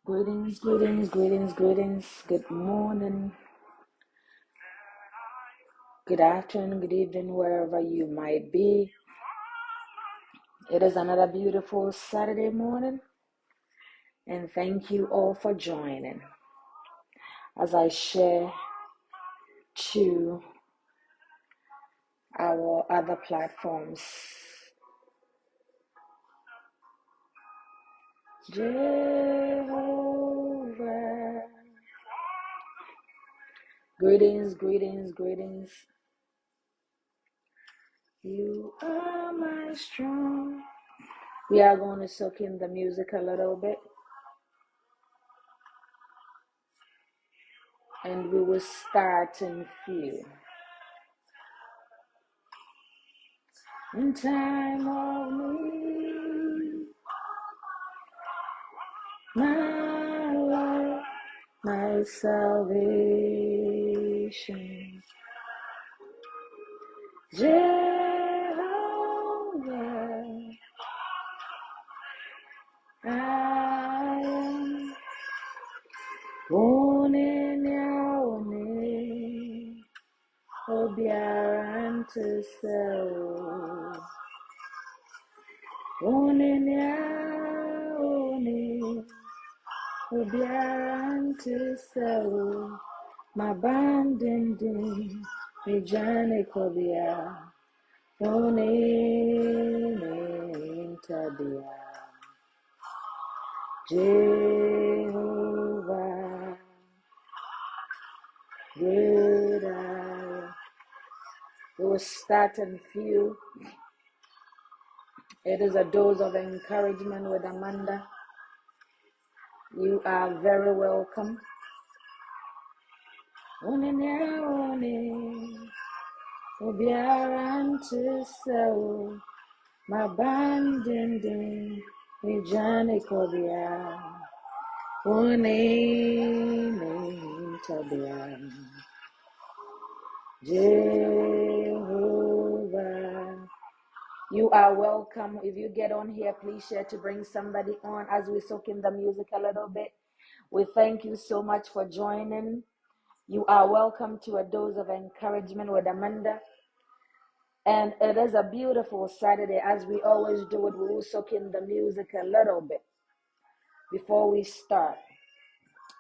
Greetings, greetings, greetings, greetings. Good morning, good afternoon, good evening, wherever you might be. It is another beautiful Saturday morning, and thank you all for joining as I share to our other platforms. Jehovah. Greetings, greetings, greetings. You are my strong. We are going to soak in the music a little bit, and we will start in few. In time of need, my life, my salvation, Jehovah, I am born in your name, Obiara to sell, born in your name. Obiara to sell, my banding, me jane kobia, one tabia, Jehovah, great I am. We will start in few. It is a dose of encouragement with Amanda. You are very welcome. Obiara to sell, my banding, me jane kobia, one tabia, Jehovah. You are welcome. If you get on here, please share to bring somebody on as we soak in the music a little bit. We thank you so much for joining. You are welcome to a dose of encouragement with Amanda. And it is a beautiful Saturday. As we always do it, we will soak in the music a little bit before we start.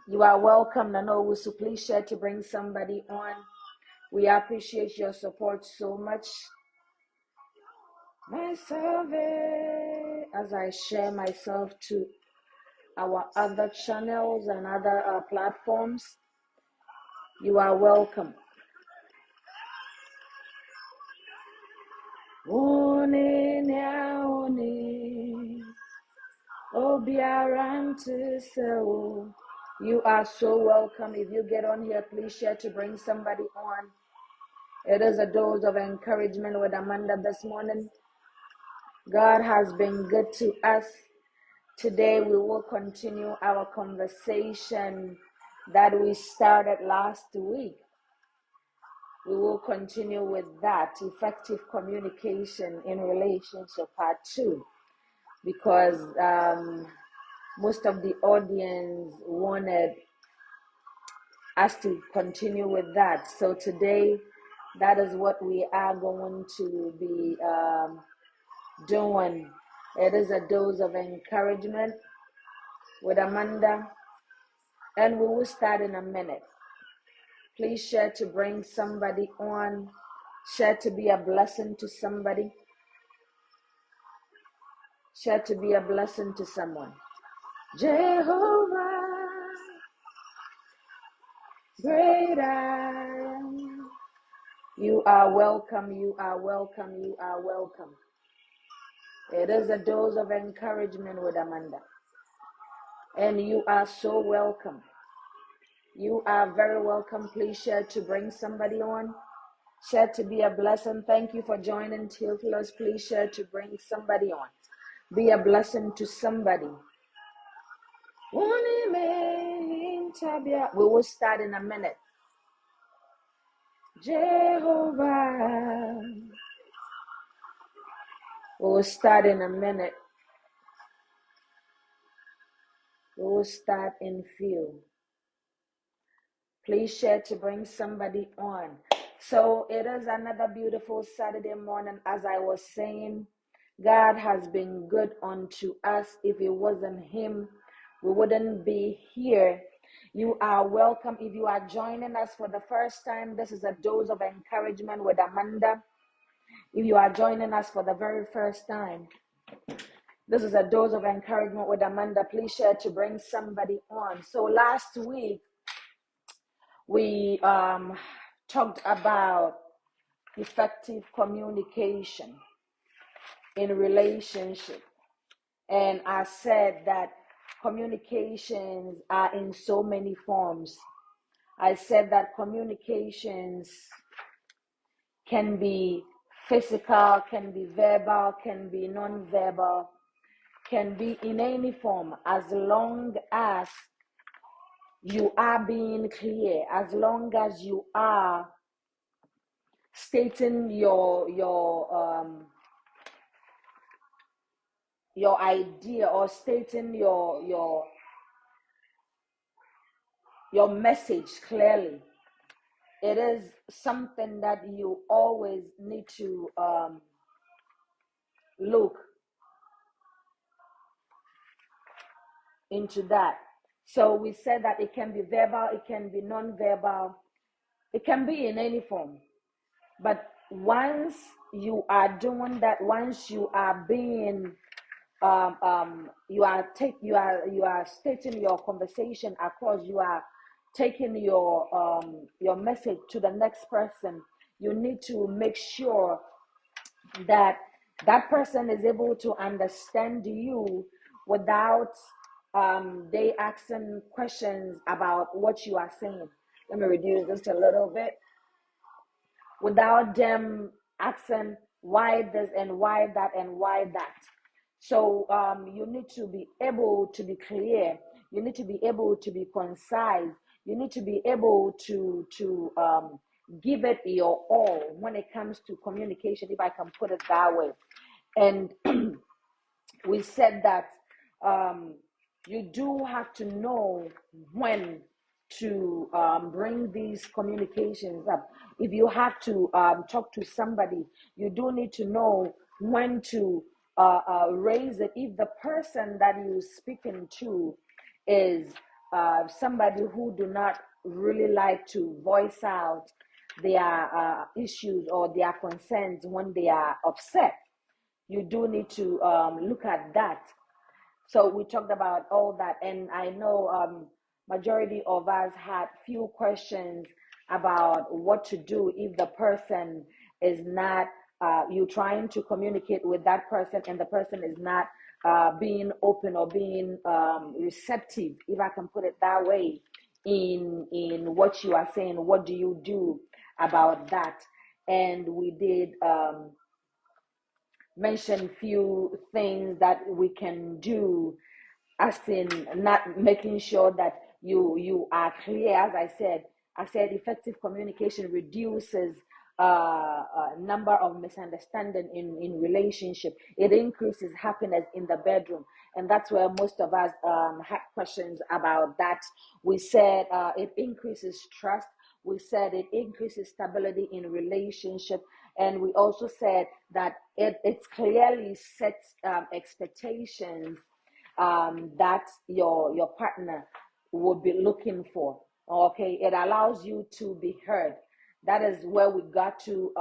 You are welcome, Nano. So please share to bring somebody on. We appreciate your support so much. Myself, as I share myself to our other channels and other platforms, you are welcome. You are so welcome. If you get on here, please share to bring somebody on. It is a dose of encouragement with Amanda this morning. God has been good to us. Today we will continue our conversation that we started last week. We will continue with that, effective communication in relationship part 2, because most of the audience wanted us to continue with that. So today, that is what we are going to be doing. It is a dose of encouragement with Amanda, and we will start in a minute. Please share to bring somebody on. Share to be a blessing to somebody. Share to be a blessing to someone. Jehovah, great I am. You are welcome, you are welcome, you are welcome. It is a dose of encouragement with Amanda. And you are so welcome. You are very welcome. Please share to bring somebody on. Share to be a blessing. Thank you for joining Theophilus. Please share to bring somebody on. Be a blessing to somebody. We will start in a minute. Jehovah. We will start in a minute. We will start in few. Please share to bring somebody on. So it is another beautiful Saturday morning. As I was saying, God has been good unto us. If it wasn't Him, we wouldn't be here. You are welcome. If you are joining us for the first time, this is a dose of encouragement with Amanda. If you are joining us for the very first time, this is a dose of encouragement with Amanda. Please share to bring somebody on. So last week, we talked about effective communication in relationship. And I said that communications are in so many forms. I said that communications can be physical, can be verbal, can be non-verbal, can be in any form, as long as you are being clear, as long as you are stating your idea, or stating your message clearly. It is something that you always need to look into that. So we said that it can be verbal, it can be non-verbal, it can be in any form. But once you are doing that, once you are being you are stating your conversation across, you are taking your message to the next person, you need to make sure that that person is able to understand you without they asking questions about what you are saying. Let me reduce this a little bit. Without them asking why this and why that and why that. So you need to be able to be clear. You need to be able to be concise. You need to be able to give it your all when it comes to communication, if I can put it that way. And we said that you do have to know when to bring these communications up. If you have to talk to somebody, you do need to know when to raise it. If the person that you're speaking to is somebody who do not really like to voice out their issues or their concerns when they are upset, you do need to look at that. So we talked about all that, and I know majority of us had few questions about what to do if the person is not you trying to communicate with that person and the person is not being open or being receptive, if I can put it that way, in what you are saying. What do you do about that? And we did mention few things that we can do, as in not making sure that you are clear. As I said effective communication reduces number of misunderstanding in relationship. It increases happiness in the bedroom, and that's where most of us had questions about that. We said it increases trust. We said it increases stability in relationship, and we also said that it clearly sets expectations that your partner would be looking for. Okay, it allows you to be heard. That is where we got to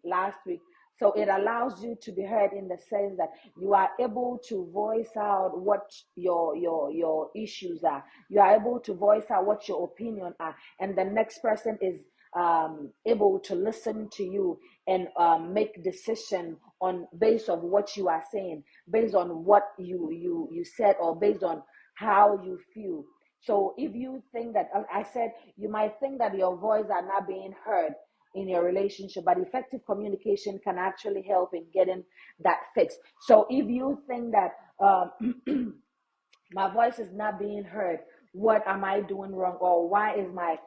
last week. So it allows you to be heard in the sense that you are able to voice out what your issues are. You are able to voice out what your opinion are, and the next person is able to listen to you and make decision on based on what you are saying, based on what you said, or based on how you feel. So if you think that, I said, you might think that your voice are not being heard in your relationship, but effective communication can actually help in getting that fixed. So if you think that my voice is not being heard, what am I doing wrong, or why is my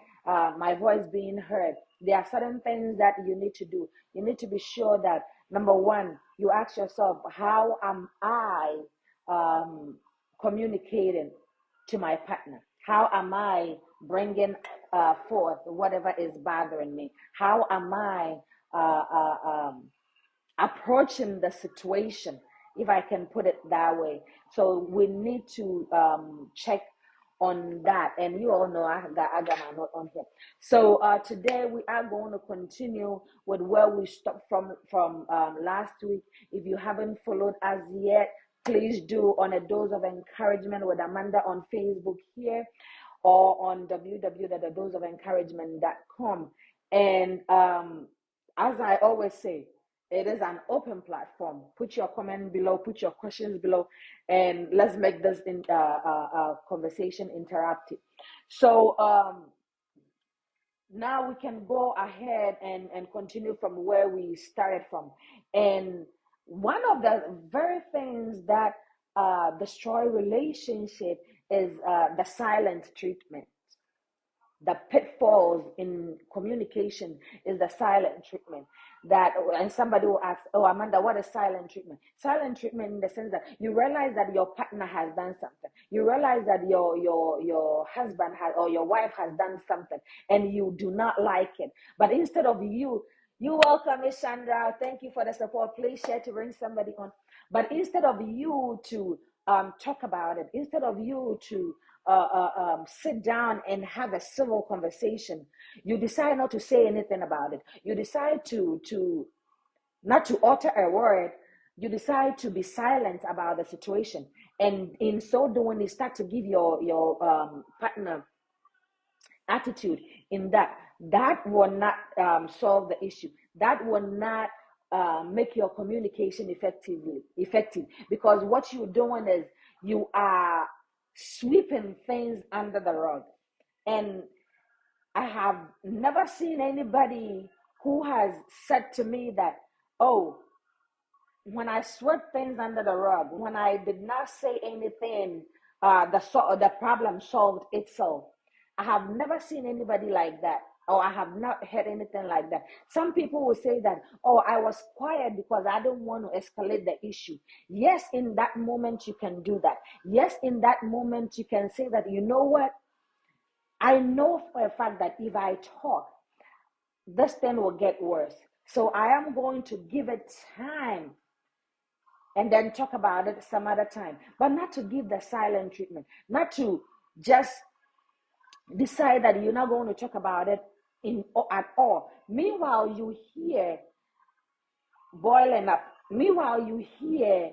voice being heard? There are certain things that you need to do. You need to be sure that, number one, you ask yourself, how am I communicating? to my partner? How am I bringing forth whatever is bothering me? How am I uh, uh, um, approaching the situation, if I can put it that way? So we need to check on that. And you all know I got my note on here. So today we are going to continue with where we stopped from last week. If you haven't followed us yet, please do, on A Dose of Encouragement with Amanda on Facebook here, or on www.adoseofencouragement.com. And as I always say, it is an open platform. Put your comment below, put your questions below, and let's make this conversation interactive. So now we can go ahead and continue from where we started from. And one of the very things that destroy relationship is the silent treatment. The pitfalls in communication is the silent treatment. That, and somebody will ask, oh, Amanda, what is silent treatment? Silent treatment in the sense that you realize that your partner has done something, you realize that your husband has, or your wife has done something, and you do not like it. But instead of you welcome, Miss Chandra, thank you for the support, please share to bring somebody on. But instead of you to talk about it, instead of you to sit down and have a civil conversation, you decide not to say anything about it. You decide to not to utter a word. You decide to be silent about the situation, and in so doing, you start to give your partner attitude in that will not solve the issue. That will not make your communication effective, because what you're doing is you are sweeping things under the rug. And I have never seen anybody who has said to me that, oh, when I swept things under the rug, when I did not say anything, the problem solved itself. I have never seen anybody like that, or I have not heard anything like that. Some people will say that, oh, I was quiet because I don't want to escalate the issue. Yes, in that moment you can do that. Yes, in that moment you can say that, you know what? I know for a fact that if I talk, this thing will get worse. So I am going to give it time and then talk about it some other time, but not to give the silent treatment, not to just decide that you're not going to talk about it at all. Meanwhile, you hear boiling up. Meanwhile, you hear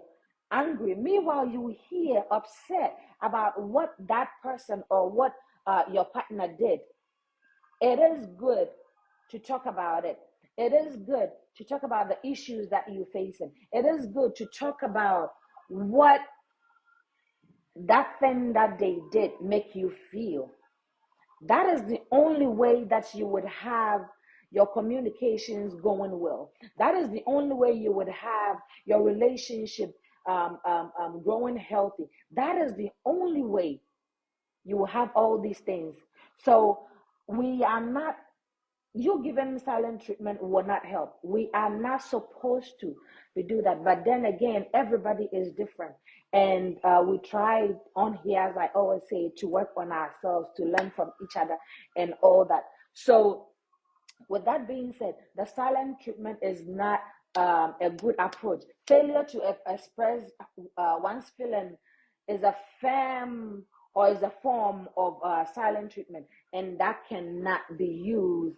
angry. Meanwhile, you hear upset about what that person or what your partner did. It is good to talk about it. It is good to talk about the issues that you're facing. It is good to talk about what that thing that they did make you feel. That is the only way that you would have your communications going well. That is the only way you would have your relationship growing healthy. That is the only way you will have all these things. So we are not, you giving silent treatment will not help. We are not supposed to do that. But then again, everybody is different. And we try on here, as I always say, to work on ourselves, to learn from each other and all that. So with that being said, the silent treatment is not a good approach. Failure to express one's feeling is a firm or is a form of silent treatment, and that cannot be used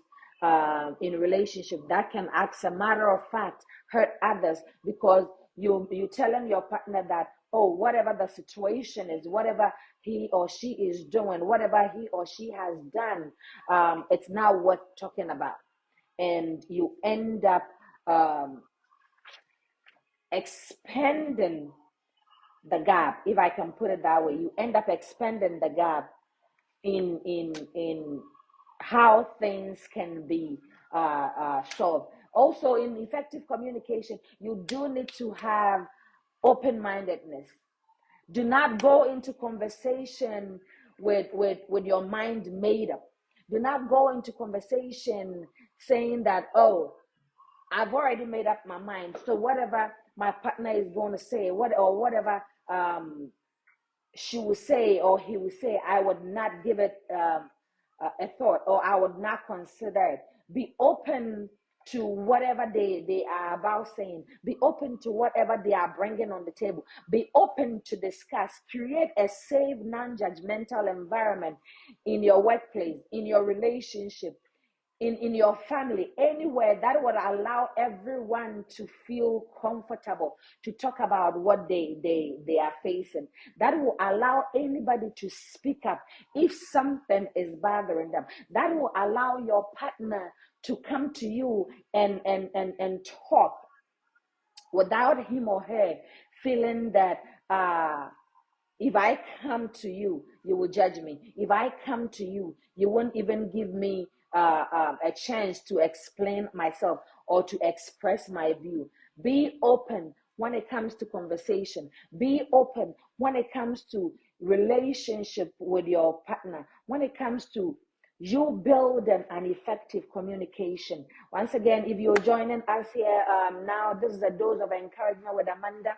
in relationship. That can, as a matter of fact, hurt others, because you telling your partner that, oh, whatever the situation is, whatever he or she is doing, whatever he or she has done, it's not worth talking about. And you end up expanding the gap, if I can put it that way. You end up expanding the gap in how things can be solved. Also, in effective communication, you do need to have open-mindedness. Do not go into conversation with your mind made up. Do not go into conversation saying that, oh, I've already made up my mind, so whatever my partner is going to say, whatever she will say, or he will say, I would not give it a thought, or I would not consider it. Be open to whatever they are about saying. Be open to whatever they are bringing on the table. Be open to discuss. Create a safe, non-judgmental environment in your workplace, in your relationship, in your family, anywhere that would allow everyone to feel comfortable to talk about what they are facing. That will allow anybody to speak up if something is bothering them. That will allow your partner to come to you and talk without him or her feeling that if I come to you, you will judge me. If I come to you, you won't even give me a chance to explain myself or to express my view. Be open when it comes to conversation. Be open when it comes to relationship with your partner. When it comes to you build an effective communication. Once again, if you're joining us here now, this is a dose of encouragement with Amanda,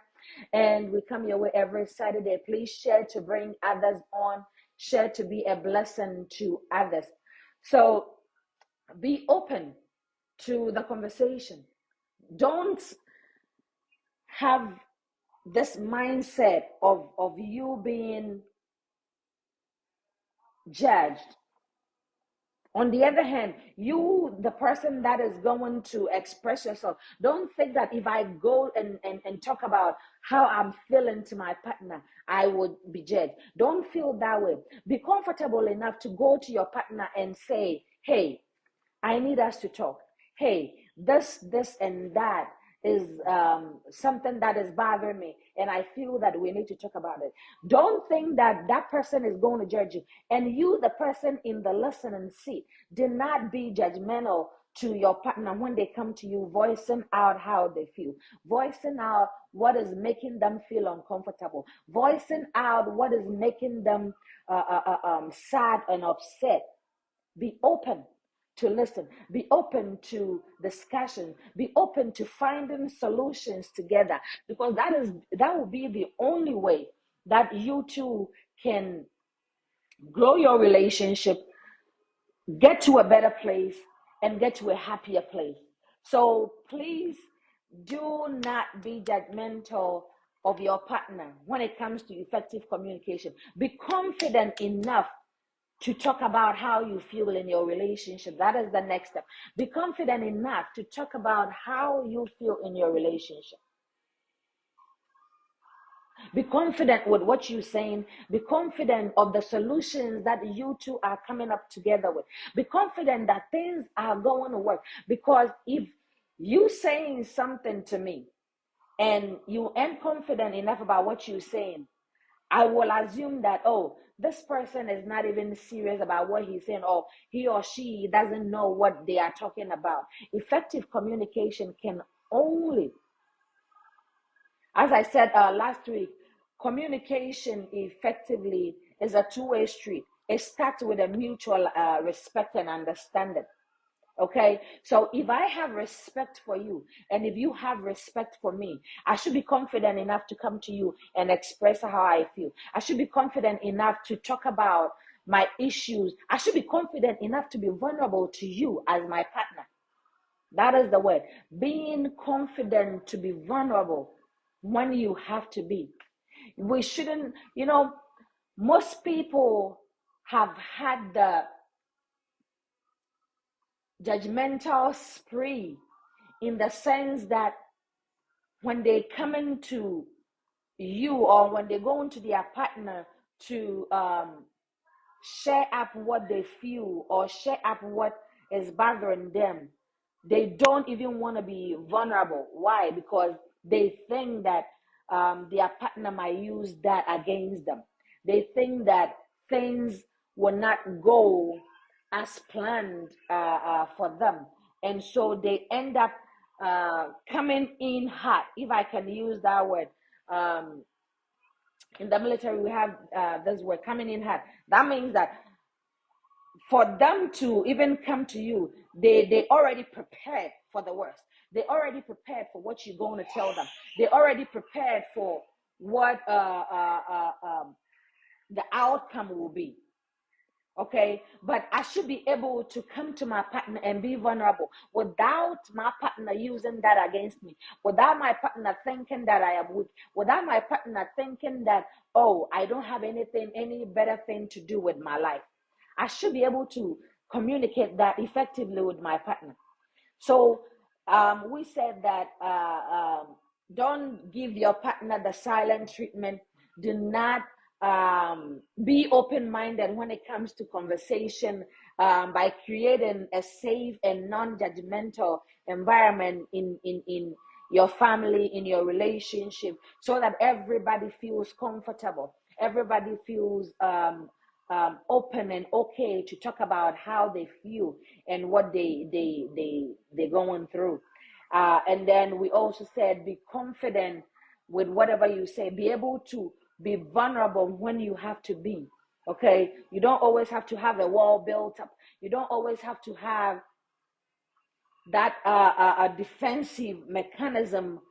and we come your way every Saturday. Please share to bring others on, share to be a blessing to others. So be open to the conversation. Don't have this mindset of you being judged. On the other hand, you, the person that is going to express yourself, don't think that if I go and talk about how I'm feeling to my partner, I would be judged. Don't feel that way. Be comfortable enough to go to your partner and say, hey, I need us to talk. Hey, this, and that is something that is bothering me, and I feel that we need to talk about it. Don't think that that person is going to judge you, and you, the person in the listening seat, do not be judgmental to your partner when they come to you, voicing out how they feel, voicing out what is making them feel uncomfortable, voicing out what is making them sad and upset. Be open to listen, be open to discussion, be open to finding solutions together, because that will be the only way that you two can grow your relationship, get to a better place, and get to a happier place. So please do not be judgmental of your partner when it comes to effective communication. Be confident enough to talk about how you feel in your relationship. That is the next step. Be confident enough to talk about how you feel in your relationship. Be confident with what you're saying. Be confident of the solutions that you two are coming up together with. Be confident that things are going to work. Because if you saying something to me and you ain't confident enough about what you're saying, I will assume that, oh, this person is not even serious about what he's saying, or he or she doesn't know what they are talking about. Effective communication can only, as I said last week, communication effectively is a two-way street. It starts with a mutual respect and understanding. Okay, so if I have respect for you and if you have respect for me, I should be confident enough to come to you and express how I feel. I should be confident enough to talk about my issues. I should be confident enough to be vulnerable to you as my partner. That is the word. Being confident to be vulnerable when you have to be. We shouldn't, most people have had the judgmental spree, in the sense that when they come into you, or when they go into their partner to share up what they feel or share up what is bothering them, they don't even want to be vulnerable. Why? Because they think that their partner might use that against them. They think that things will not go as planned for them. And so they end up coming in hot, if I can use that word. In the military, we have this word, coming in hot. That means that for them to even come to you, they already prepared for the worst. They already prepared for what you're going to tell them. They already prepared for what the outcome will be. Okay, but I should be able to come to my partner and be vulnerable without my partner using that against me, without my partner thinking that I am weak, without my partner thinking that, oh, I don't have any better thing to do with my life. I should be able to communicate that effectively with my partner. So we said that don't give your partner the silent treatment. Do not be open-minded when it comes to conversation, by creating a safe and non-judgmental environment in your family, in your relationship, so that everybody feels comfortable. Everybody feels open and okay to talk about how they feel and what they're going through. And then we also said, be confident with whatever you say. Be able to be vulnerable when you have to be. Okay, you don't always have to have a wall built up. You don't always have to have that a defensive mechanism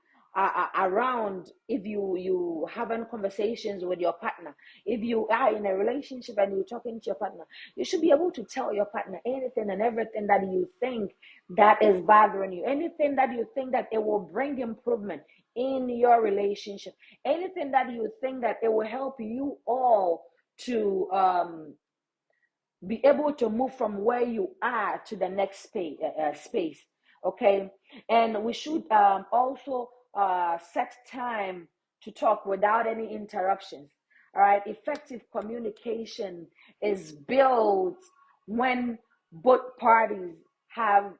around. If you having conversations with your partner, if you are in a relationship and you're talking to your partner, you should be able to tell your partner anything and everything that you think that is bothering you, anything that you think that it will bring improvement in your relationship, anything that you think that it will help you all to be able to move from where you are to the next space. Okay, and we should also set time to talk without any interruptions. All right, effective communication is built when both parties have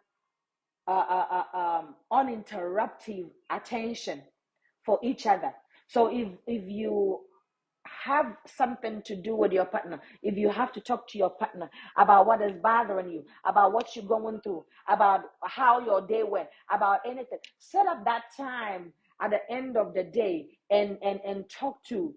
uninterrupted attention for each other. So if you have something to do with your partner, if you have to talk to your partner about what is bothering you, about what you're going through, about how your day went, about anything, set up that time at the end of the day and talk to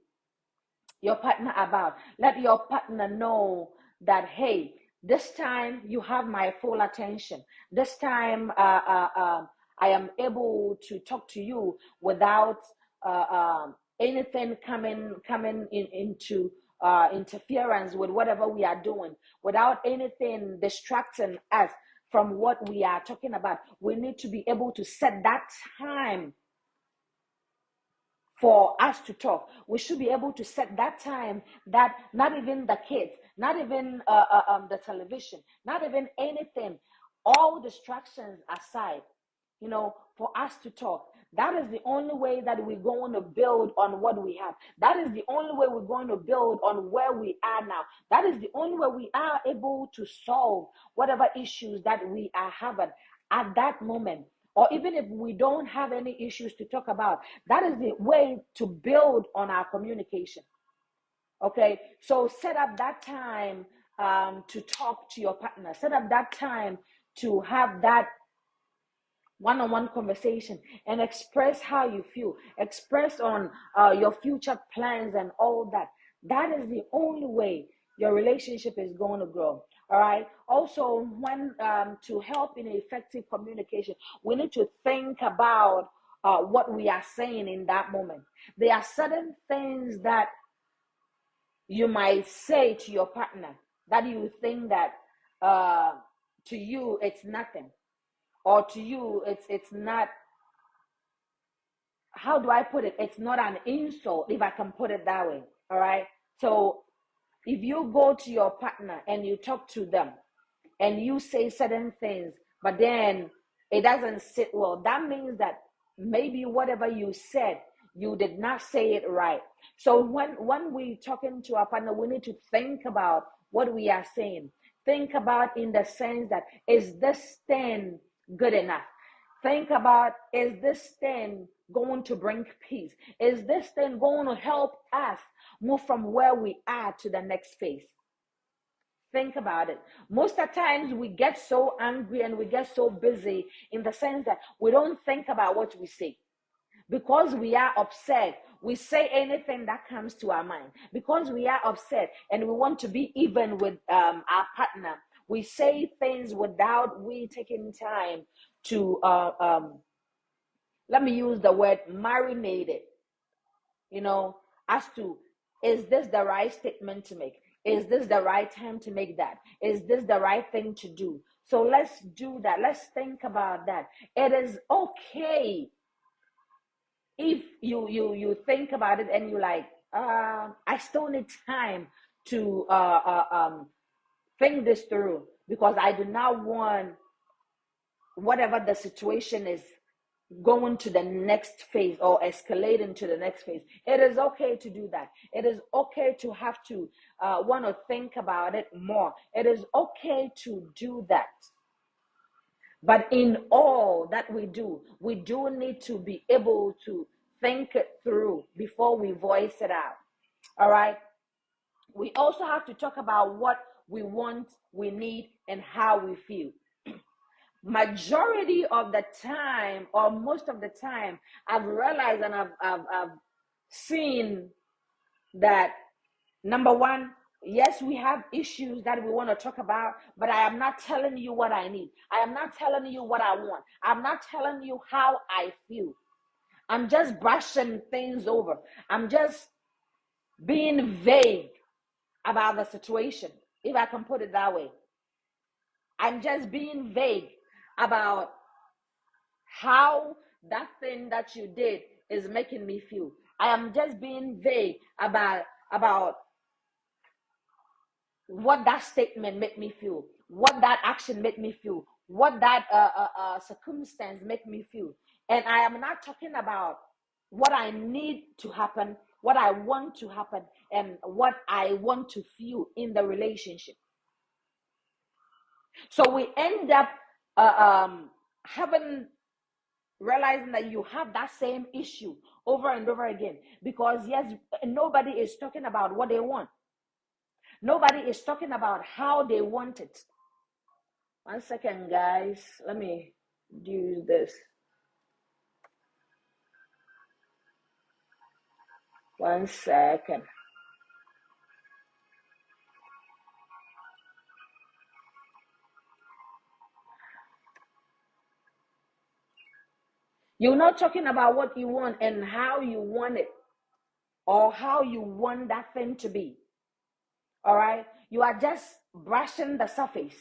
your partner about. Let your partner know that, hey, this time you have my full attention. This time I am able to talk to you without anything coming into interference with whatever we are doing, without anything distracting us from what we are talking about. We need to be able to set that time for us to talk. We should be able to set that time that not even the kids, not even the television, not even anything, all distractions aside, for us to talk. That is the only way that we're going to build on what we have. That is the only way we're going to build on where we are now. That is the only way we are able to solve whatever issues that we are having at that moment. Or even if we don't have any issues to talk about, that is the way to build on our communication. Okay, so set up that time to talk to your partner. Set up that time to have that one-on-one conversation and express how you feel. Express on your future plans and all that. That is the only way your relationship is going to grow. All right. Also, when to help in effective communication, we need to think about what we are saying in that moment. There are certain things that you might say to your partner that you think that to you it's nothing, or to you it's not, how do I put it, it's not an insult, if I can put it that way. All right, so if you go to your partner and you talk to them and you say certain things, but then it doesn't sit well, that means that maybe whatever you said, you did not say it right. So when we talking to our partner, we need to think about what we are saying. Think about in the sense that, is this thing good enough? Think about, is this thing going to bring peace? Is this thing going to help us move from where we are to the next phase? Think about it. Most of the times we get so angry and we get so busy in the sense that we don't think about what we say. Because we are upset, we say anything that comes to our mind. Because we are upset and we want to be even with our partner, we say things without we taking time to let me use the word marinated, as to Is this the right statement to make? Is this the right time to make that? Is this the right thing to do? So let's do that. Let's think about that. It is okay if you think about it and you like, I still need time to think this through, because I do not want whatever the situation is going to the next phase or escalating to the next phase. It is okay to do that. It is okay to have to want to think about it more. It is okay to do that. But in all that we do need to be able to think it through before we voice it out. All right. We also have to talk about what we want, we need, and how we feel. Majority of the time, or most of the time, I've realized and I've seen that, number one, yes, we have issues that we want to talk about, but I am not telling you what I need. I am not telling you what I want. I'm not telling you how I feel. I'm just brushing things over. I'm just being vague about the situation, if I can put it that way. I'm just being vague about how that thing that you did is making me feel. I am just being vague about what that statement made me feel, what that action made me feel, what that circumstance made me feel. And I am not talking about what I need to happen, what I want to happen, and what I want to feel in the relationship. So we end up having realizing that you have that same issue over and over again, because yes, nobody is talking about what they want. Nobody is talking about how they want it. 1 second, guys. Let me do this. 1 second. You're not talking about what you want and how you want it, or how you want that thing to be. All right? You are just brushing the surface.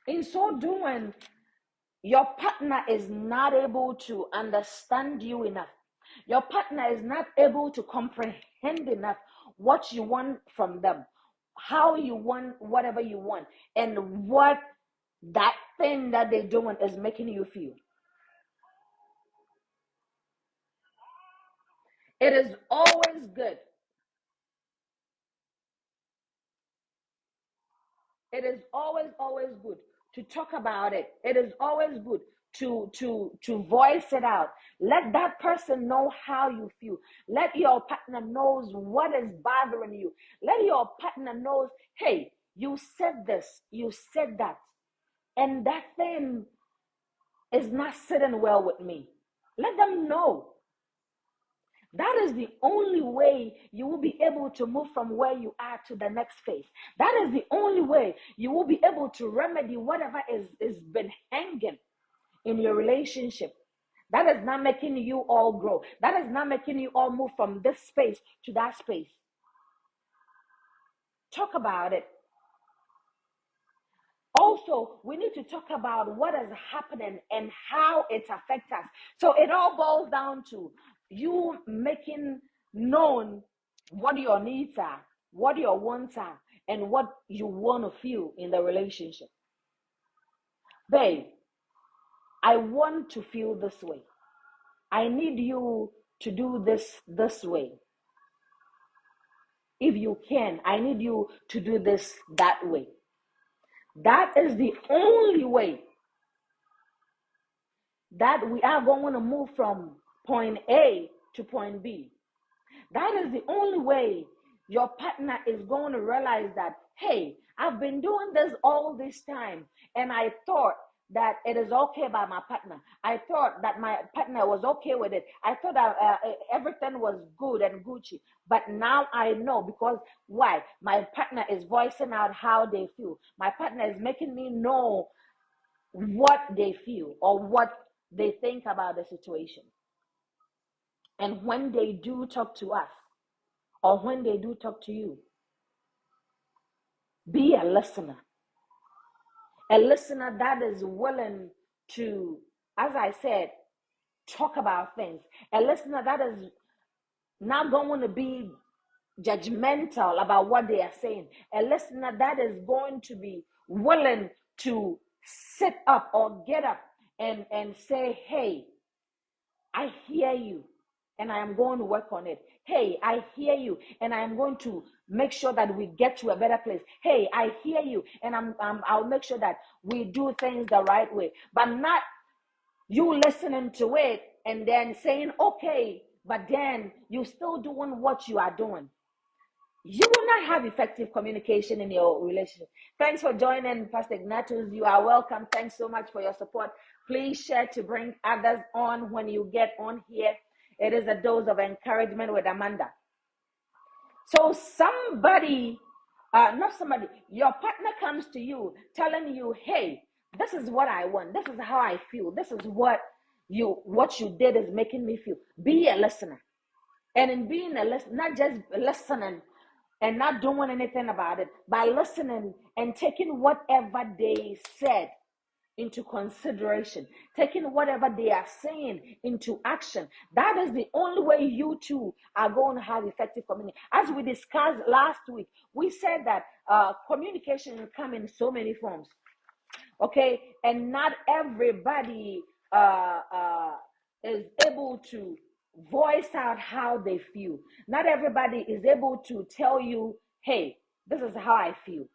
In so doing, your partner is not able to understand you enough. Your partner is not able to comprehend enough what you want from them, how you want whatever you want, and what that thing that they're doing is making you feel. It is always good. It is always good to talk about it. It is always good to voice it out. Let that person know how you feel. Let your partner knows what is bothering you. Let your partner knows, hey, you said this, you said that, and that thing is not sitting well with me. Let them know. That is the only way you will be able to move from where you are to the next phase. That is the only way you will be able to remedy whatever is been hanging in your relationship. That is not making you all grow. That is not making you all move from this space to that space. Talk about it. Also, we need to talk about what is happening and how it affects us. So it all boils down to you making known what your needs are, what your wants are, and what you want to feel in the relationship. Babe, I want to feel this way. I need you to do this way. If you can, I need you to do this that way. That is the only way that we are going to move from point A to point B. That is the only way your partner is going to realize that, hey, I've been doing this all this time, and I thought that it is okay by my partner. I thought that my partner was okay with it. I thought that everything was good and Gucci. But now I know, because why? My partner is voicing out how they feel. My partner is making me know what they feel or what they think about the situation. And when they do talk to us, or when they do talk to you, be a listener. A listener that is willing to, as I said, talk about things. A listener that is not going to be judgmental about what they are saying. A listener that is going to be willing to sit up or get up and say, hey, I hear you and I am going to work on it. Hey, I hear you and I am going to make sure that we get to a better place. Hey, I hear you and I'll make sure that we do things the right way. But not you listening to it and then saying, okay, but then you still doing what you are doing. You will not have effective communication in your relationship. Thanks for joining, Pastor Ignatius. You are welcome. Thanks so much for your support. Please share to bring others on when you get on here. It is a dose of encouragement with Amanda. So your partner comes to you telling you, hey, this is what I want. This is how I feel. This is what you did is making me feel. Be a listener. And in being a listener, not just listening and not doing anything about it, by listening and taking whatever they said into consideration, taking whatever they are saying into action. That is the only way you two are going to have effective communication. As we discussed last week, we said that communication will come in so many forms. Okay, and not everybody is able to voice out how they feel. Not everybody is able to tell you, hey, this is how I feel.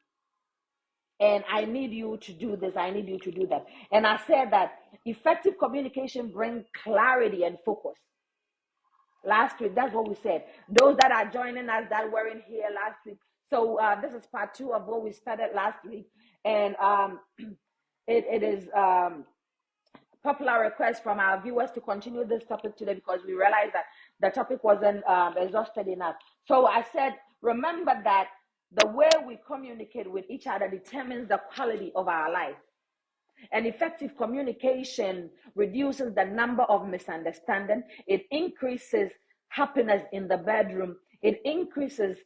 And I need you to do this. I need you to do that. And I said that effective communication brings clarity and focus. Last week, that's what we said. Those that are joining us that weren't here last week. So this is part 2 of what we started last week. And it is popular request from our viewers to continue this topic today because we realized that the topic wasn't exhausted enough. So I said, remember that the way we communicate with each other determines the quality of our life. And effective communication reduces the number of misunderstandings. It increases happiness in the bedroom. It increases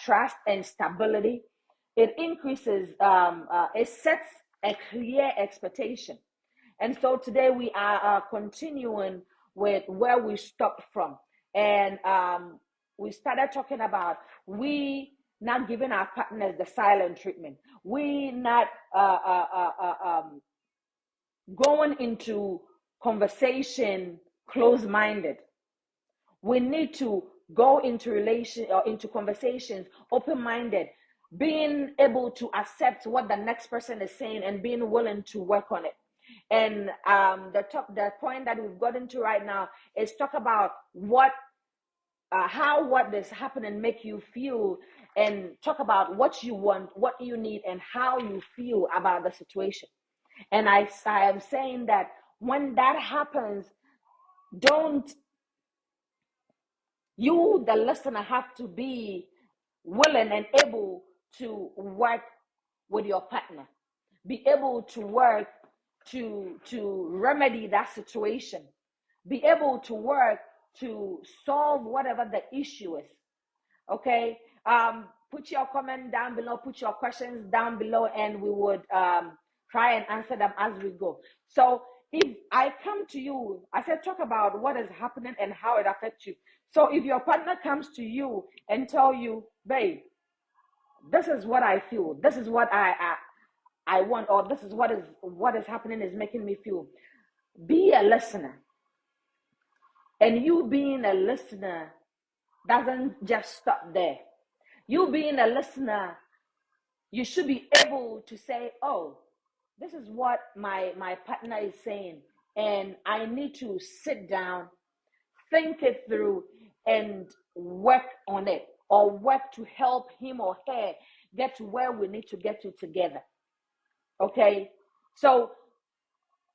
trust and stability. It increases, it sets a clear expectation. And so today we are continuing with where we stopped from. And we started talking about we not giving our partners the silent treatment. We not going into conversation closed-minded. We need to go into conversations open-minded, being able to accept what the next person is saying and being willing to work on it. And the point that we've gotten to right now is talk about how what is happening make you feel, and talk about what you want, what you need, and how you feel about the situation. And I am saying that when that happens, don't you, the listener, have to be willing and able to work with your partner, be able to work to remedy that situation, be able to work to solve whatever the issue is. Okay, put your comment down below, put your questions down below, and we would try and answer them as we go. So if I come to you, I said talk about what is happening and how it affects you. So if your partner comes to you and tell you, babe, this is what I feel, this is what I want, or this is what is happening is making me feel, be a listener. And you being a listener doesn't just stop there. You being a listener, you should be able to say, oh, this is what my partner is saying, and I need to sit down, think it through, and work on it, or work to help him or her get to where we need to get to together. Okay? So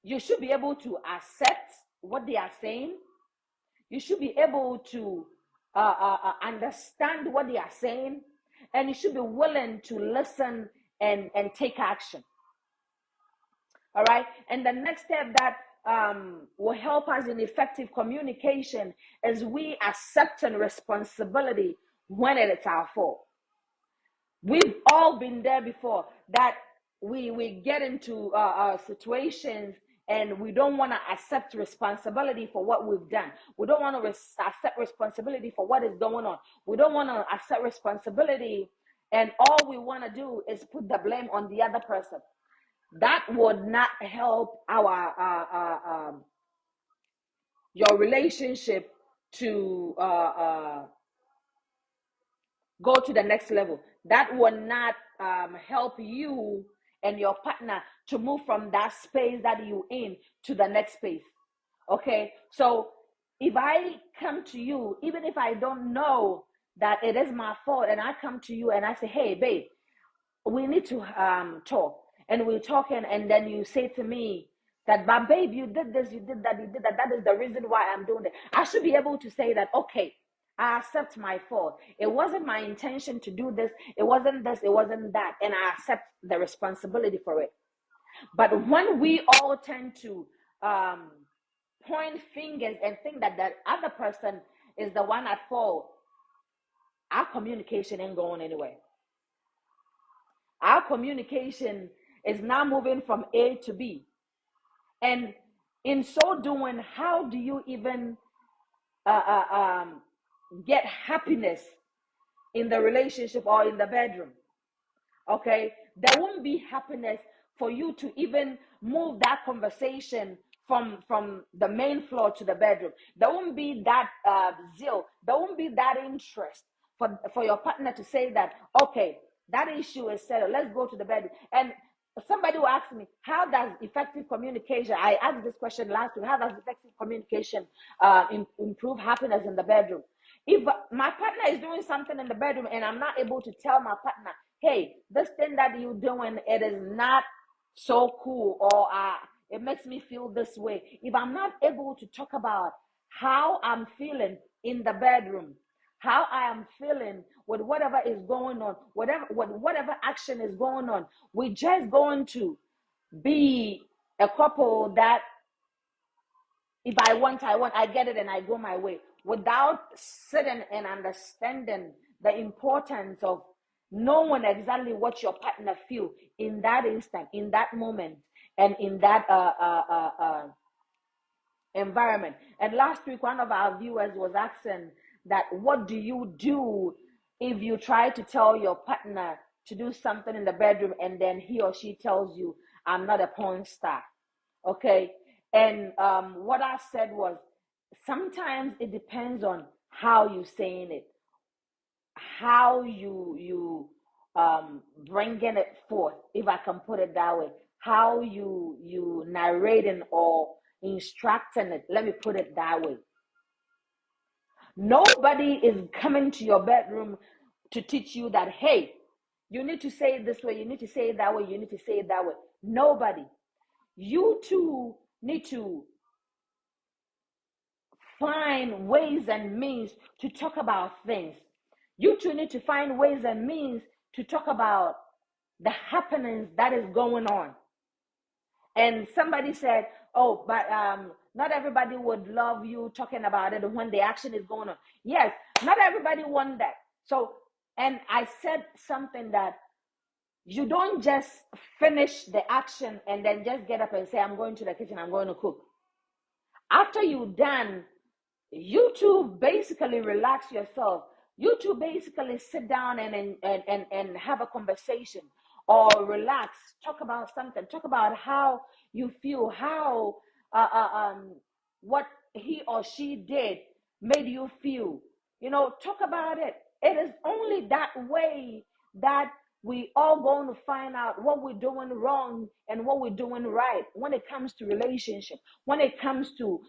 you should be able to accept what they are saying. You should be able to understand what they are saying, and you should be willing to listen and take action. All right. And the next step that will help us in effective communication is we accepting responsibility when it is our fault. We've all been there before, that we get into situations and we don't want to accept responsibility for what we've done. We don't want to accept responsibility for what is going on. We don't want to accept responsibility, and all we want to do is put the blame on the other person. That would not help your relationship to go to the next level. That will not help you and your partner to move from that space that you in to the next space. Okay, so if I come to you, even if I don't know that it is my fault, and I come to you and I say, hey babe, we need to talk, and we're talking, and then you say to me that, but babe, you did this, you did that, you did that, that is the reason why I'm doing it. I should be able to say that, okay, I accept my fault. It wasn't my intention to do this. It wasn't this, it wasn't that, and I accept the responsibility for it. But when we all tend to point fingers and think that the other person is the one at fault, our communication ain't going anywhere. Our communication is now moving from A to B. And in so doing, how do you even get happiness in the relationship or in the bedroom? Okay, there won't be happiness for you to even move that conversation from the main floor to the bedroom. There won't be that zeal. There won't be that interest for your partner to say that, okay, that issue is settled, let's go to the bedroom. And somebody will ask me, how does effective communication, I asked this question last week, how does effective communication improve happiness in the bedroom? If my partner is doing something in the bedroom and I'm not able to tell my partner, hey, this thing that you're doing, it is not so cool, or it makes me feel this way. If I'm not able to talk about how I'm feeling in the bedroom, how I am feeling with whatever is going on, whatever action is going on, we're just going to be a couple that if I want, I get it and I go my way, without sitting and understanding the importance of knowing exactly what your partner feel in that instant, in that moment, and in that environment. And last week, one of our viewers was asking that, what do you do if you try to tell your partner to do something in the bedroom and then he or she tells you, I'm not a porn star? Okay. And what I said was, sometimes it depends on how you saying it, how you bringing it forth, if I can put it that way, how you narrating or instructing it. Let me put it that way. Nobody is coming to your bedroom to teach you that, hey, you need to say it this way, you need to say it that way, you need to say it that way. Nobody. You two need to find ways and means to talk about things. You two need to find ways and means to talk about the happenings that is going on. And somebody said, oh, but not everybody would love you talking about it when the action is going on. Yes, not everybody want that. So, and I said something that you don't just finish the action and then just get up and say, I'm going to the kitchen, I'm going to cook. After you're done, you two basically relax yourself. You two basically sit down and have a conversation, or relax, talk about something, talk about how you feel, how what he or she did made you feel. Talk about it. It is only that way that we all going to find out what we're doing wrong and what we're doing right when it comes to relationship, when it comes to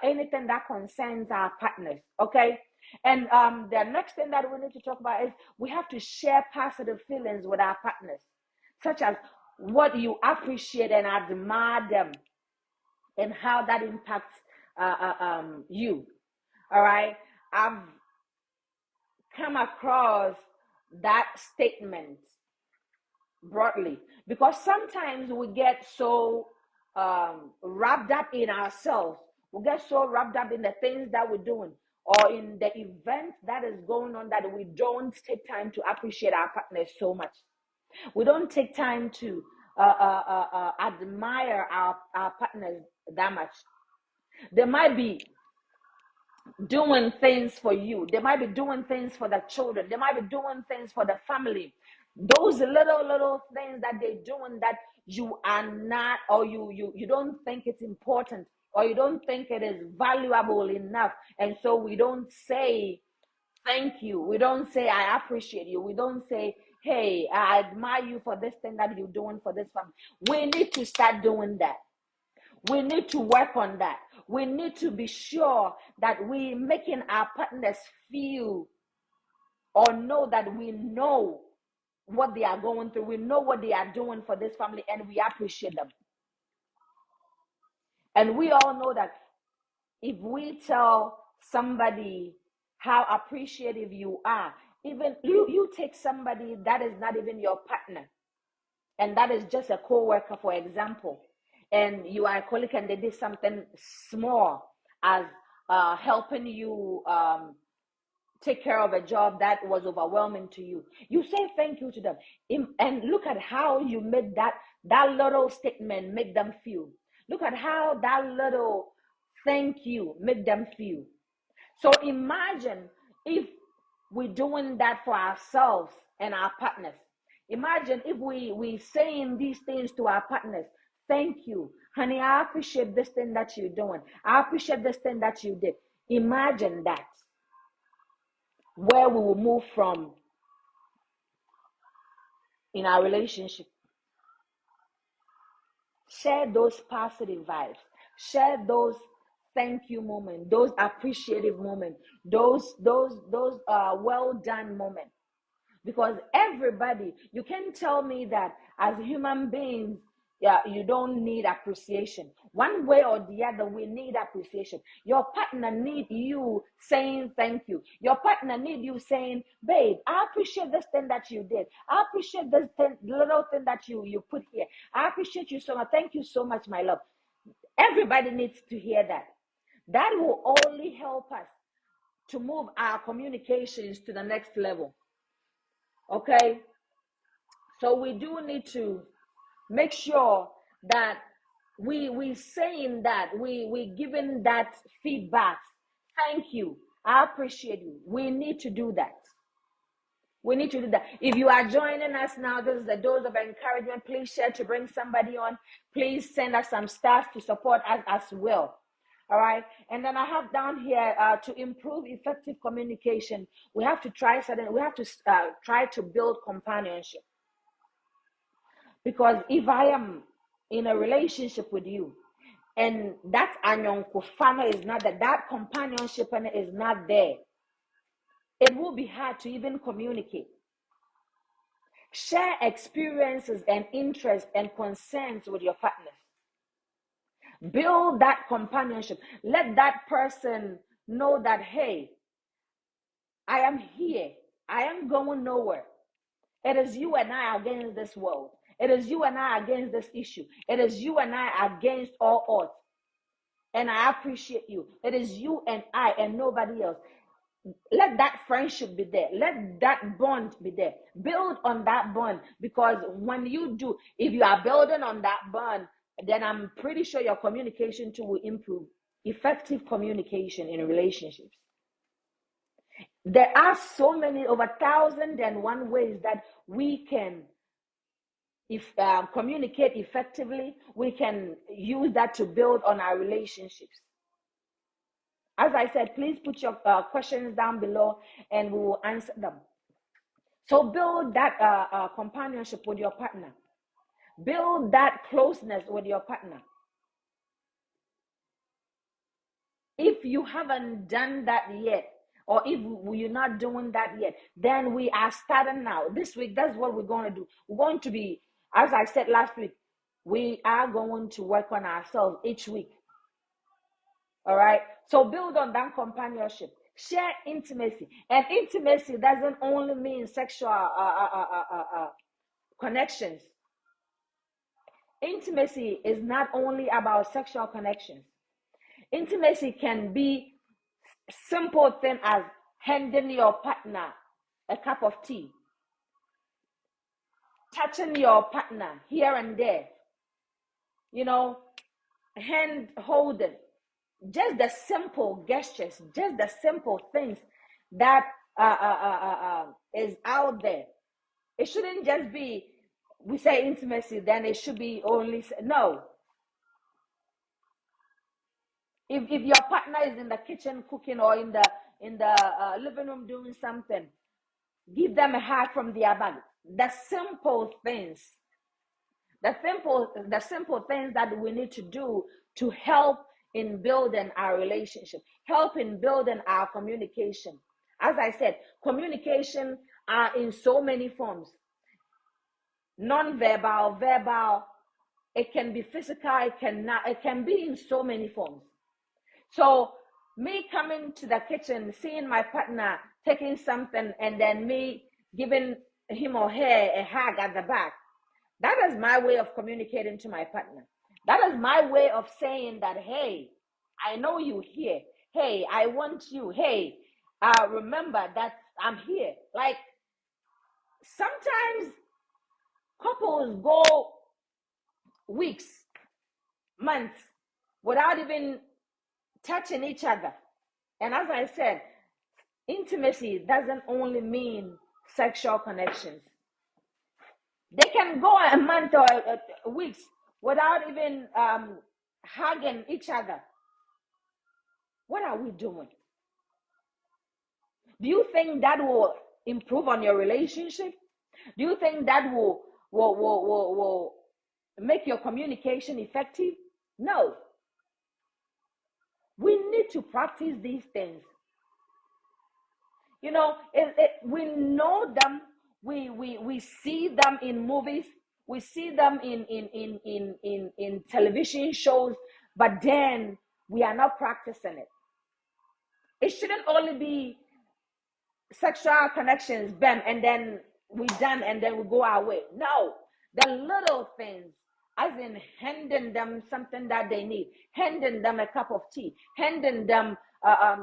anything that concerns our partners. Okay. And the next thing that we need to talk about is we have to share positive feelings with our partners, such as what you appreciate and admire them, and how that impacts you. All right. I've come across that statement broadly because sometimes we get so wrapped up in ourselves. We get so wrapped up in the things that we're doing, or in the event that is going on, that we don't take time to appreciate our partners so much. We don't take time to admire our partners that much. They might be doing things for you. They might be doing things for the children. They might be doing things for the family. Those little things that they're doing that you are not, or you don't think it's important, or you don't think it is valuable enough. And so we don't say thank you. We don't say I appreciate you. We don't say, hey, I admire you for this thing that you're doing for this family. We need to start doing that. We need to work on that. We need to be sure that we're making our partners feel or know that we know what they are going through. We know what they are doing for this family, and we appreciate them. And we all know that if we tell somebody how appreciative you are, even you take somebody that is not even your partner, and that is just a co-worker, for example, and you are a colleague and they did something small as helping you take care of a job that was overwhelming to you. You say thank you to them, and look at how you made that little statement make them feel. Look at how that little thank you made them feel. So imagine if we're doing that for ourselves and our partners. Imagine if we saying these things to our partners. Thank you, honey. I appreciate this thing that you're doing. I appreciate this thing that you did. Imagine that, where we will move from in our relationship. Share those positive vibes. Share those thank you moments, those appreciative moments, those well done moments. Because everybody, you can tell me that as human beings, yeah, you don't need appreciation. One way or the other, we need appreciation. Your partner need you saying thank you. Your partner need you saying, babe, I appreciate this thing that you did. I appreciate this little thing that you put here. I appreciate you so much. Thank you so much, my love. Everybody needs to hear that. That will only help us to move our communications to the next level. Okay? So we do need to make sure that we saying that we giving that feedback. Thank you. I appreciate you. We need to do that. We need to do that. If you are joining us now, this is a dose of encouragement. Please share to bring somebody on. Please send us some stars to support us as well. All right. And then I have down here to improve effective communication. We have to try to build companionship. Because if I am in a relationship with you, and that anyonko is not there, that companionship is not there, it will be hard to even communicate. Share experiences and interests and concerns with your partners. Build that companionship. Let that person know that, hey, I am here. I am going nowhere. It is you and I against this world. It is you and I against this issue. It is you and I against all odds. And I appreciate you. It is you and I and nobody else. Let that friendship be there. Let that bond be there. Build on that bond, because when you do, if you are building on that bond, then I'm pretty sure your communication too will improve. Effective communication in relationships. There are so many, over 1,001 ways that we can communicate effectively. We can use that to build on our relationships. As I said, please put your questions down below and we will answer them. So build that companionship with your partner. Build that closeness with your partner. If you haven't done that yet, or if you're not doing that yet, then we are starting now. This week, that's what we're going to do. We're going to be, as I said last week, we are going to work on ourselves each week. All right? So build on that companionship. Share intimacy. And intimacy doesn't only mean sexual connections. Intimacy is not only about sexual connections. Intimacy can be simple thing as handing your partner a cup of tea, touching your partner here and there, hand holding, just the simple gestures, just the simple things that is out there. It shouldn't just be, we say intimacy, then it should be only, no. If your partner is in the kitchen cooking or in the living room doing something, give them a hug from their bag. The simple things, the simple things that we need to do to help in building our relationship, help in building our communication. As I said, communication are in so many forms. Non-verbal, verbal, it can be physical, it can be in so many forms. So me coming to the kitchen, seeing my partner taking something, and then me giving him or her a hug at the back, that is my way of communicating to my partner. That is my way of saying that, hey, I know you here. Hey, I want you. Hey, remember that I'm here. Like, sometimes couples go weeks, months without even touching each other. And as I said, intimacy doesn't only mean sexual connections. They can go a month or weeks without even hugging each other. What are we doing? Do you think that will improve on your relationship? Do you think that will make your communication effective? No. We need to practice these things. We know them. We see them in movies. We see them in television shows, but then we are not practicing it. It shouldn't only be sexual connections, bam, and then we done, and then we go our way. No, the little things, as in handing them something that they need, handing them a cup of tea, handing them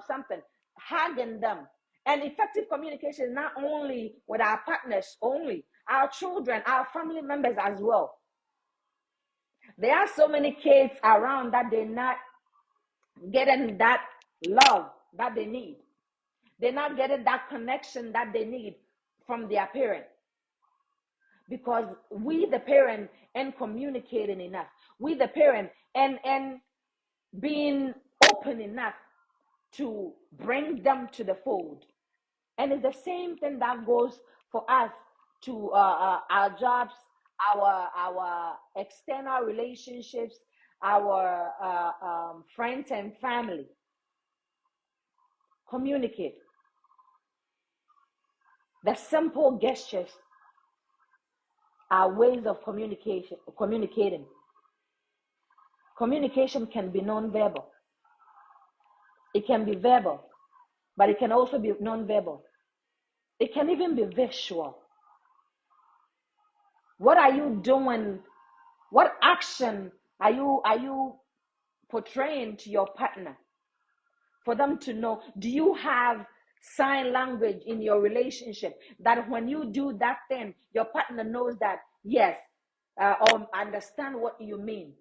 something, hugging them. And effective communication, not only with our partners only, our children, our family members as well. There are so many kids around that they're not getting that love that they need. They're not getting that connection that they need from their parent. Because we, the parent, ain't communicating enough. We, the parent, and being open enough to bring them to the fold. And it's the same thing that goes for us to our jobs, our external relationships, our friends and family. Communicate. The simple gestures are ways of communicating. Communication can be non-verbal. It can be verbal, but it can also be non-verbal. It can even be visual. What are you doing? What action are you portraying to your partner for them to know? Do you have sign language in your relationship that when you do that thing, your partner knows that, yes, or understand what you mean?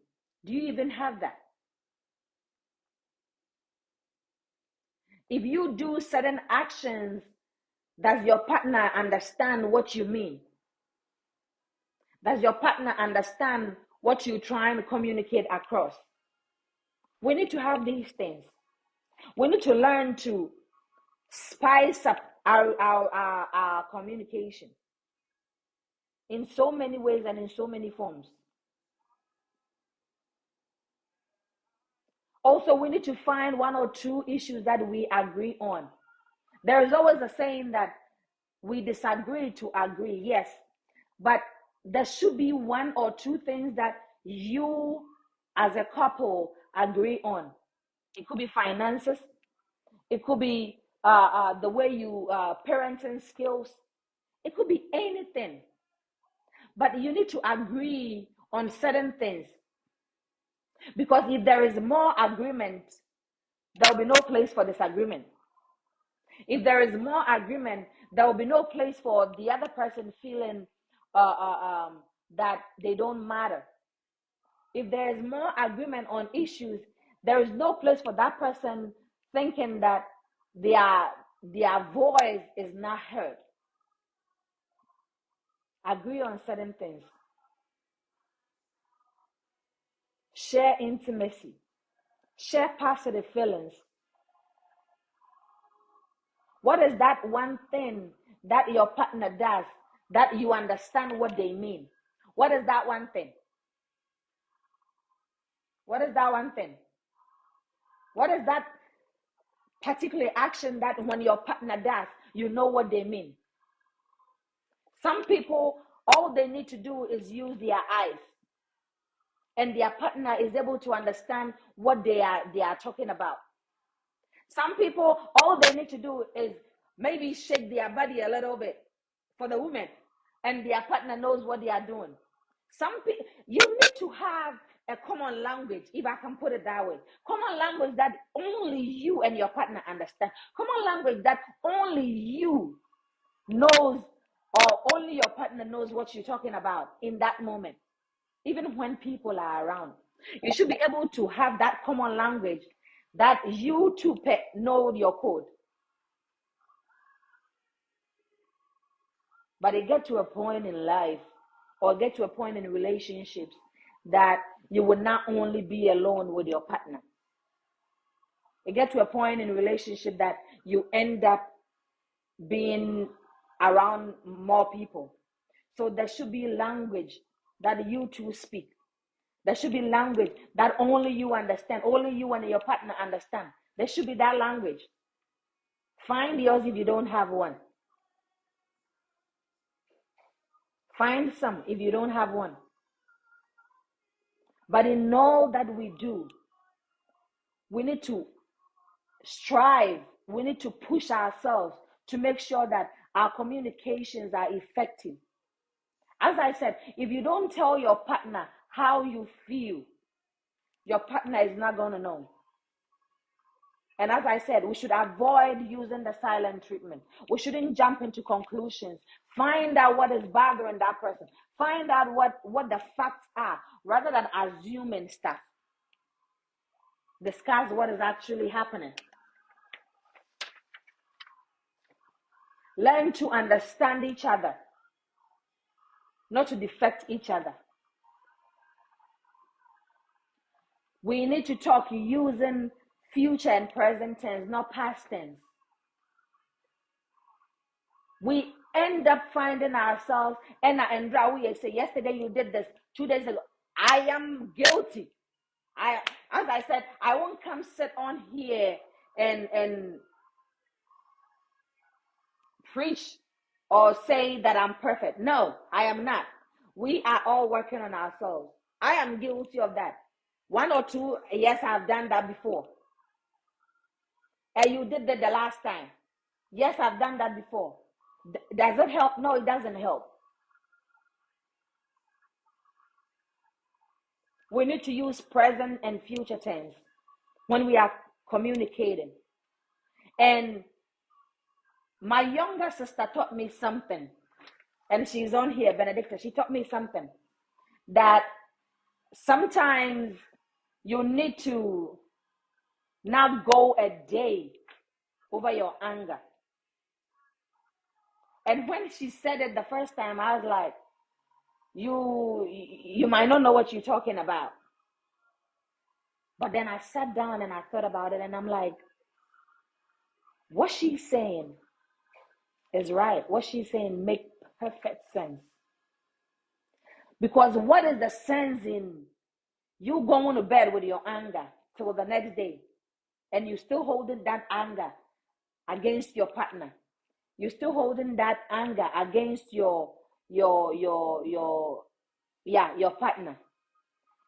Do you even have that? If you do certain actions, does your partner understand what you mean? Does your partner understand what you're trying to communicate across? We need to have these things. We need to learn to spice up our communication in so many ways and in so many forms. Also, we need to find one or two issues that we agree on. There is always a saying that we disagree to agree, yes, but there should be one or two things that you as a couple agree on. It could be finances. It could be the way you parenting skills. It could be anything. But you need to agree on certain things. Because if there is more agreement, there will be no place for disagreement. If there is more agreement, there will be no place for the other person feeling that they don't matter. If there is more agreement on issues, there is no place for that person thinking that their voice is not heard. Agree on certain things. Share intimacy. Share positive feelings. What is that one thing that your partner does that you understand what they mean? What is that one thing? What is that one thing? What is that particular action that when your partner does, you know what they mean? Some people, all they need to do is use their eyes, and their partner is able to understand what they are talking about. Some people, all they need to do is maybe shake their body a little bit for the women, and their partner knows what they are doing. Some people, you need to have a common language, if I can put it that way. Common language that only you and your partner understand. Common language that only you knows, or only your partner knows what you're talking about in that moment, even when people are around. You should be able to have that common language that you two know your code. But it get to a point in life, or get to a point in relationships, that you will not only be alone with your partner. It get to a point in relationship that you end up being around more people. So there should be language that you two speak. There should be language that only you understand, only you and your partner understand. There should be that language. Find yours if you don't have one. Find some if you don't have one. But in all that we do, we need to strive, we need to push ourselves to make sure that our communications are effective. As I said, if you don't tell your partner how you feel, your partner is not going to know. And as I said, we should avoid using the silent treatment. We shouldn't jump into conclusions. Find out what is bothering that person. Find out what the facts are, rather than assuming stuff. Discuss what is actually happening. Learn to understand each other, not to defect each other. We need to talk using future and present tense, not past tense. We end up finding ourselves, and we say, yesterday you did this, 2 days ago, I am guilty. As I said, I won't come sit on here and preach or say that I'm perfect. No, I am not. We are all working on ourselves. I am guilty of that. 1 or 2, yes, I've done that before. And you did that the last time. Yes, I've done that before. Does it help? No, it doesn't help. We need to use present and future tense when we are communicating. And my younger sister taught me something, and she's on here, Benedicta. She taught me something that sometimes you need to not go a day over your anger. And when she said it the first time, I was like, you might not know what you're talking about. But then I sat down and I thought about it, and I'm like, what she's saying is right. What she's saying makes perfect sense. Because what is the sense in you going to bed with your anger till the next day, and you still holding that anger against your partner? You're still holding that anger against your partner,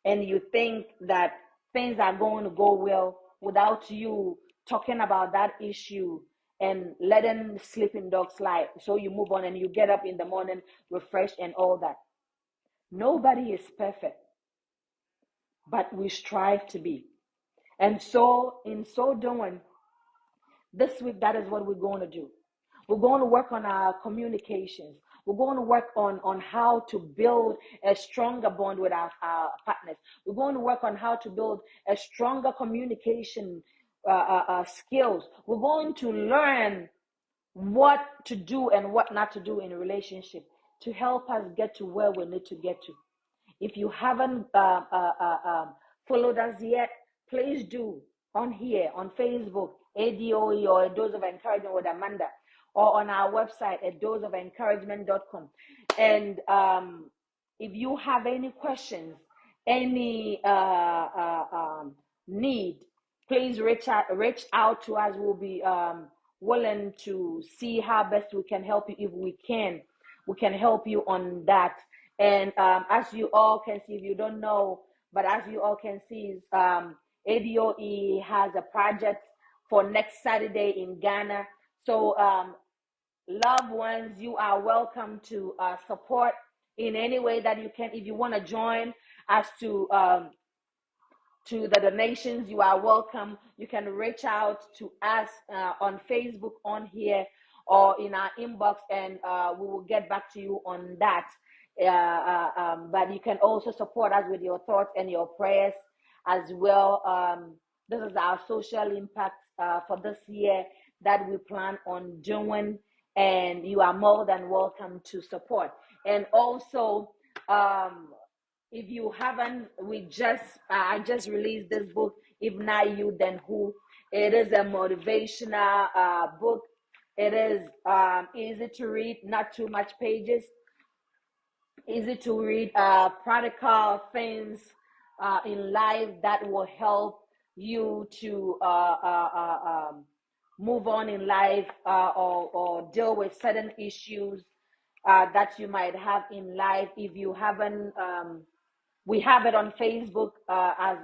and you think that things are going to go well without you talking about that issue and letting sleeping dogs slide. So you move on and you get up in the morning refreshed and all that. Nobody is perfect, but we strive to be. And so in so doing, This week, that is what we're going to do. We're going to work on our communications. We're going to work on how to build a stronger bond with our partners. We're going to work on how to build a stronger communication skills. We're going to learn what to do and what not to do in a relationship to help us get to where we need to get to. If you haven't followed us yet, please do on here, on Facebook, ADOE or A Dose of Encouragement with Amanda, or on our website at doseofencouragement.com. And if you have any questions, any need, please reach out to us. We'll be willing to see how best we can help you. If we can help you on that. And as you all can see, if you don't know, but as you all can see, ADOE has a project for next Saturday in Ghana. So loved ones, you are welcome to support in any way that you can. If you want to join us to the donations, you are welcome. You can reach out to us on Facebook on here or in our inbox, and we will get back to you on that. But you can also support us with your thoughts and your prayers as well. This is our social impact for this year that we plan on doing, and you are more than welcome to support. And also, if you haven't, I just released this book, If Not You, Then Who. It is a motivational book. It is easy to read, not too much pages, easy to read, practical things in life that will help you to move on in life, or deal with certain issues that you might have in life. If you haven't, we have it on Facebook as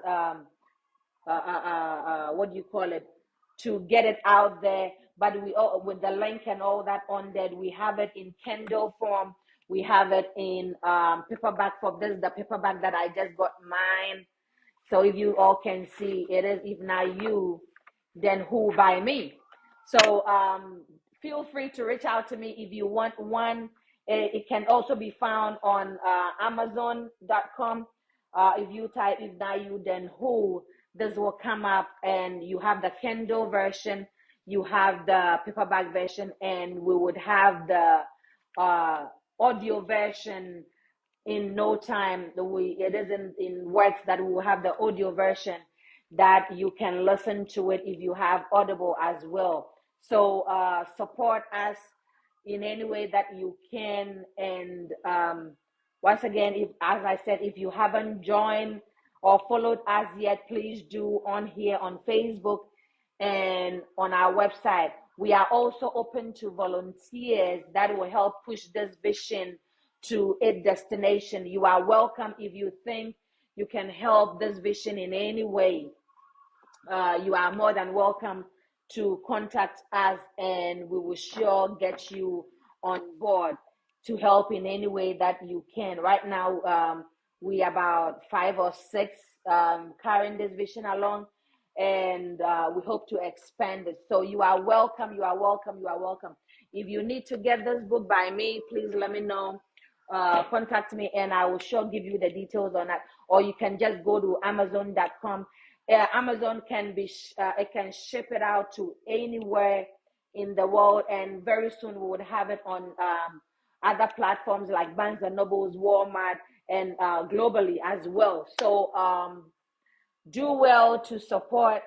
what do you call it, to get it out there. But we with the link and all that on there, we have it in Kindle form. We have it in paperback form. This is the paperback that I just got mine. So if you all can see, it is If Not You, Then Who by me. So feel free to reach out to me if you want one. It can also be found on Amazon.com. If you type If Not You, Then Who, this will come up, and you have the Kindle version, you have the paperback version, and we would have the audio version in no time. It isn't in works that we will have the audio version that you can listen to it if you have Audible as well. So support us in any way that you can. And once again, as I said, if you haven't joined or followed us yet, please do on here on Facebook and on our website. We are also open to volunteers that will help push this vision to its destination. You are welcome. If you think you can help this vision in any way, you are more than welcome to contact us, and we will sure get you on board to help in any way that you can. Right now, we are about 5 or 6 carrying this vision along, and we hope to expand it. So you are welcome. You are welcome. You are welcome. If you need to get this book by me, please let me know. Contact me, and I will sure give you the details on that. Or you can just go to Amazon.com. Amazon can it can ship it out to anywhere in the world, and very soon we would have it on other platforms like Barnes and Nobles, Walmart, and globally as well. So do well to support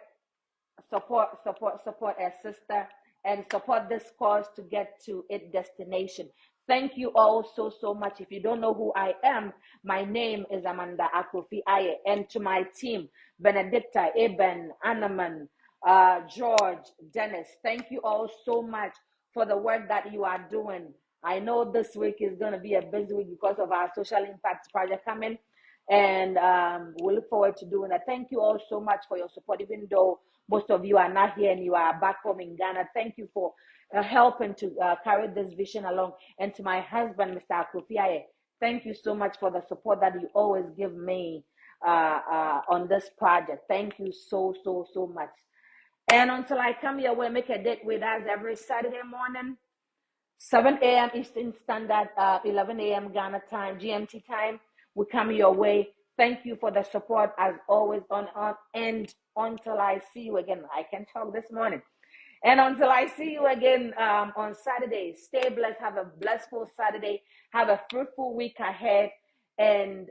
a sister, and support this cause to get to its destination. Thank you all so much. If you don't know who I am, my name is Amanda Akufo-Addo, and to my team, Benedicta, Eben, Anaman, George, Dennis, thank you all so much for the work that you are doing. I know this week is going to be a busy week because of our social impact project coming, and we look forward to doing that. Thank you all so much for your support, even though most of you are not here and you are back home in Ghana. Thank you for helping to carry this vision along. And to my husband, Mr. Akufo-Addo, thank you so much for the support that you always give me on this project. Thank you so much. And until I come your way, make a date with us every Saturday morning, 7 a.m. Eastern Standard, 11 a.m. Ghana time, GMT time. We come your way. Thank you for the support as always and until I see you again. I can talk this morning. And until I see you again on Saturday, stay blessed. Have a blissful Saturday. Have a fruitful week ahead. And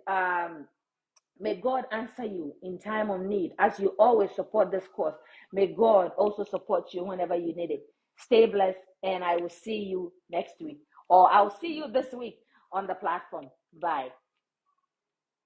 may God answer you in time of need as you always support this cause. May God also support you whenever you need it. Stay blessed, and I will see you next week, or I'll see you this week on the platform. Bye.